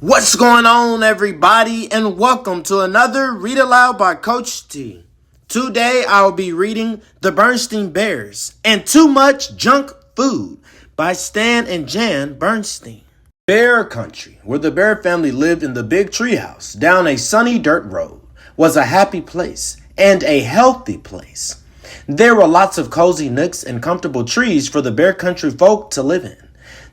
What's going on, everybody, and welcome to another Read Aloud by Coach T. Today, I'll be reading The Bearstain Bears and Too Much Junk Food by Stan and Jan Bearstain. Bear Country, where the Bear family lived in the big treehouse down a sunny dirt road, was a happy place and a healthy place. There were lots of cozy nooks and comfortable trees for the Bear Country folk to live in.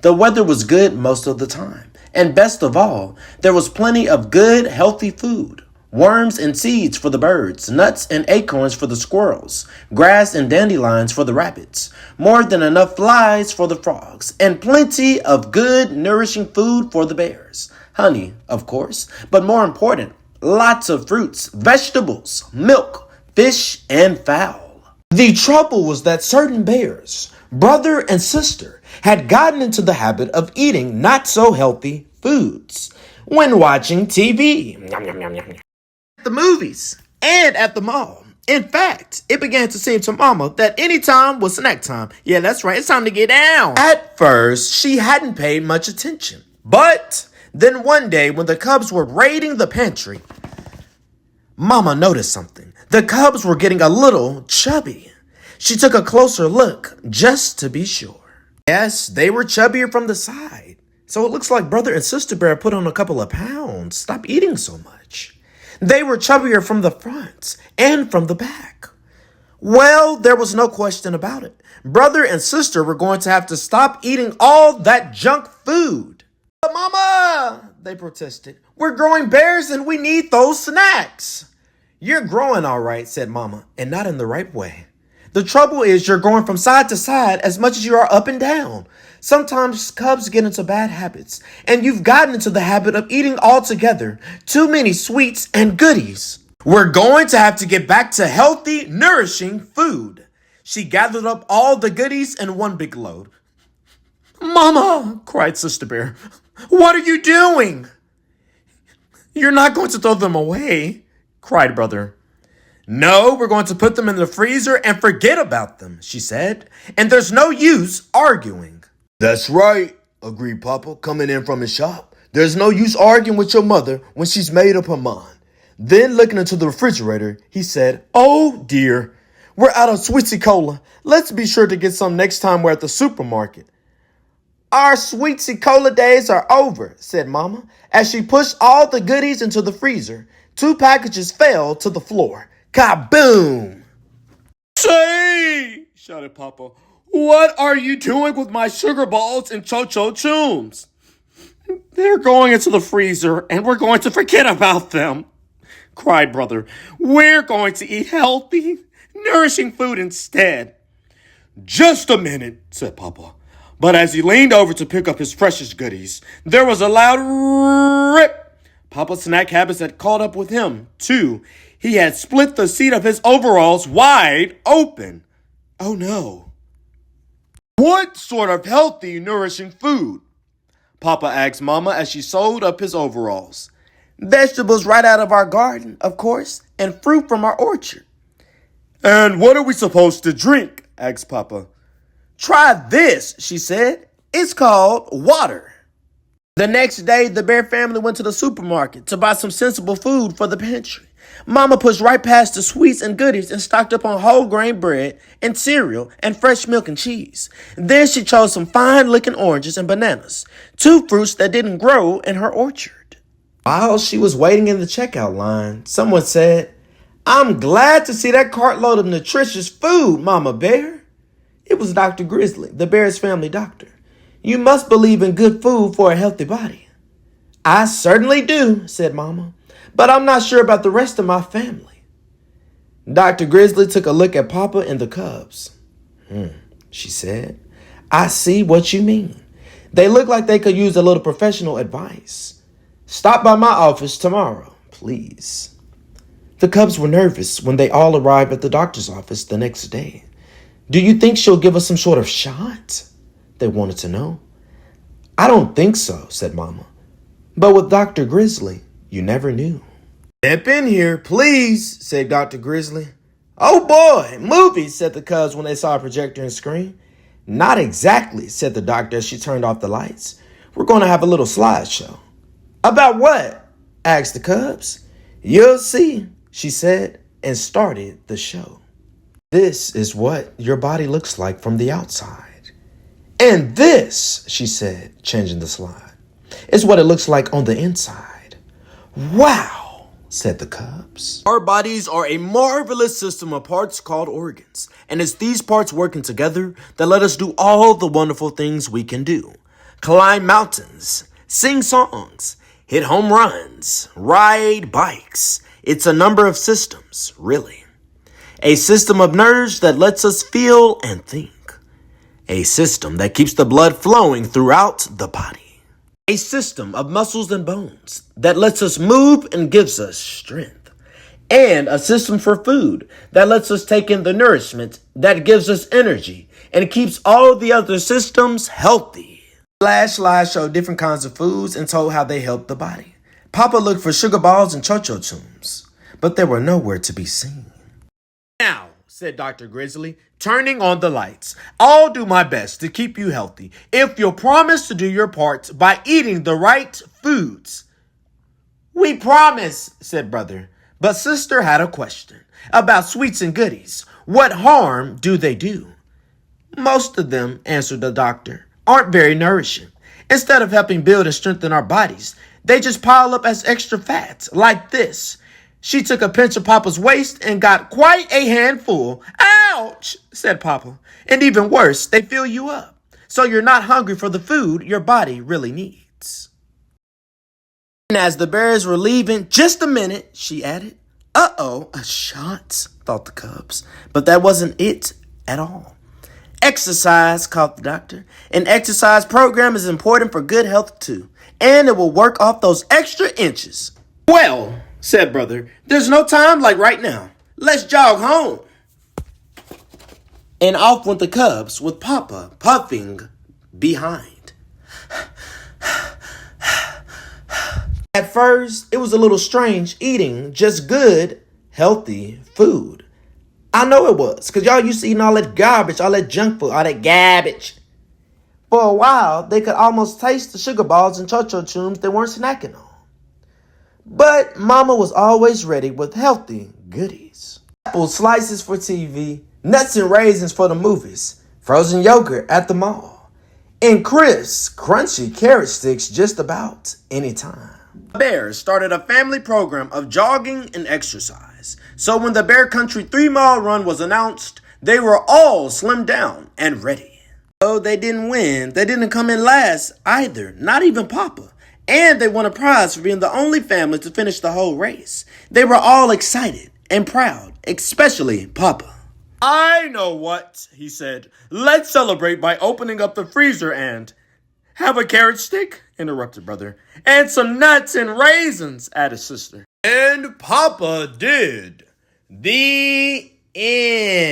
The weather was good most of the time. And best of all, there was plenty of good, healthy food. Worms and seeds for the birds, nuts and acorns for the squirrels, grass and dandelions for the rabbits, more than enough flies for the frogs, and plenty of good, nourishing food for the bears. Honey, of course, but more important, lots of fruits, vegetables, milk, fish, and fowl. The trouble was that certain bears, brother and sister, had gotten into the habit of eating not so healthy foods when watching TV, the movies, and at the mall. In fact, it began to seem to Mama that any time was snack time. Yeah, that's right, it's time to get down. At first, she hadn't paid much attention. But then one day when the cubs were raiding the pantry, Mama noticed something. The cubs were getting a little chubby. She took a closer look just to be sure. Yes, they were chubbier from the side. So it looks like Brother and Sister Bear put on a couple of pounds. Stop eating so much. They were chubbier from the front and from the back. Well, there was no question about it. Brother and Sister were going to have to stop eating all that junk food. But Mama, they protested, we're growing bears and we need those snacks. You're growing all right, said Mama, and not in the right way. The trouble is you're going from side to side as much as you are up and down. Sometimes cubs get into bad habits, and you've gotten into the habit of eating altogether too many sweets and goodies. We're going to have to get back to healthy, nourishing food. She gathered up all the goodies in one big load. Mama, cried Sister Bear, what are you doing? You're not going to throw them away, cried Brother. No, we're going to put them in the freezer and forget about them, she said. And there's no use arguing. That's right, agreed Papa, coming in from his shop. There's no use arguing with your mother when she's made up her mind. Then, looking into the refrigerator, he said, oh dear, we're out of Sweetsy Cola. Let's be sure to get some next time we're at the supermarket. Our Sweetsy Cola days are over, said Mama. As she pushed all the goodies into the freezer, 2 packages fell to the floor. Kaboom! Say, shouted Papa, what are you doing with my sugar balls and Cho-Cho Chooms? They're going into the freezer and we're going to forget about them, cried Brother. We're going to eat healthy, nourishing food instead. Just a minute, said Papa. But as he leaned over to pick up his precious goodies, there was a loud rip. Papa's snack habits had caught up with him, too. He had split the seat of his overalls wide open. Oh no. What sort of healthy, nourishing food? Papa asked Mama as she sewed up his overalls. Vegetables right out of our garden, of course, and fruit from our orchard. And what are we supposed to drink? Asked Papa. Try this, she said. It's called water. The next day, the Bear family went to the supermarket to buy some sensible food for the pantry. Mama pushed right past the sweets and goodies and stocked up on whole grain bread and cereal and fresh milk and cheese. Then she chose some fine-looking oranges and bananas, 2 fruits that didn't grow in her orchard. While she was waiting in the checkout line, someone said, I'm glad to see that cartload of nutritious food, Mama Bear. It was Dr. Grizzly, the Bear's family doctor. You must believe in good food for a healthy body. I certainly do, said Mama, but I'm not sure about the rest of my family. Dr. Grizzly took a look at Papa and the cubs. She said, I see what you mean. They look like they could use a little professional advice. Stop by my office tomorrow, please. The cubs were nervous when they all arrived at the doctor's office the next day. Do you think she'll give us some sort of shot? They wanted to know. I don't think so, said Mama. But with Dr. Grizzly, you never knew. Step in here, please, said Dr. Grizzly. Oh boy, movies, said the cubs when they saw a projector and screen. Not exactly, said the doctor as she turned off the lights. We're going to have a little slideshow. About what? Asked the cubs. You'll see, she said, and started the show. This is what your body looks like from the outside. And this, she said, changing the slide, is what it looks like on the inside. Wow, said the cubs. Our bodies are a marvelous system of parts called organs. And it's these parts working together that let us do all the wonderful things we can do. Climb mountains, sing songs, hit home runs, ride bikes. It's a number of systems, really. A system of nerves that lets us feel and think. A system that keeps the blood flowing throughout the body. A system of muscles and bones that lets us move and gives us strength. And a system for food that lets us take in the nourishment that gives us energy and keeps all the other systems healthy. Flash slides showed different kinds of foods and told how they help the body. Papa looked for sugar balls and cho-cho tunes, but they were nowhere to be seen. Now, said Dr. Grizzly, turning on the lights, I'll do my best to keep you healthy if you'll promise to do your part by eating the right foods. We promise, said brother, but sister had a question about sweets and goodies. What harm do they do? Most of them, answered the doctor, aren't very nourishing. Instead of helping build and strengthen our bodies, they just pile up as extra fat, like this. She took a pinch of Papa's waist and got quite a handful. Ouch, said Papa. And even worse, they fill you up, so you're not hungry for the food your body really needs. And as the bears were leaving, just a minute, she added. Uh-oh, a shot, thought the cubs. But that wasn't it at all. Exercise, called the doctor. An exercise program is important for good health too, and it will work off those extra inches. Well, said brother, there's no time like right now. Let's jog home. And off went the cubs with Papa puffing behind. At first, it was a little strange eating just good, healthy food. I know it was, because y'all used to eating all that garbage, all that junk food, all that garbage. For a while, they could almost taste the sugar balls and cho-cho tunes they weren't snacking on. But Mama was always ready with healthy goodies. Apple slices for TV, nuts and raisins for the movies, frozen yogurt at the mall, and crisp, crunchy carrot sticks just about any time. The Bears started a family program of jogging and exercise. So when the Bear Country 3-mile run was announced, they were all slimmed down and ready. Though they didn't win, they didn't come in last either, not even Papa. And they won a prize for being the only family to finish the whole race. They were all excited and proud, especially Papa. I know what, he said. Let's celebrate by opening up the freezer and... Have a carrot stick? Interrupted brother. And some nuts and raisins, added sister. And Papa did. The end.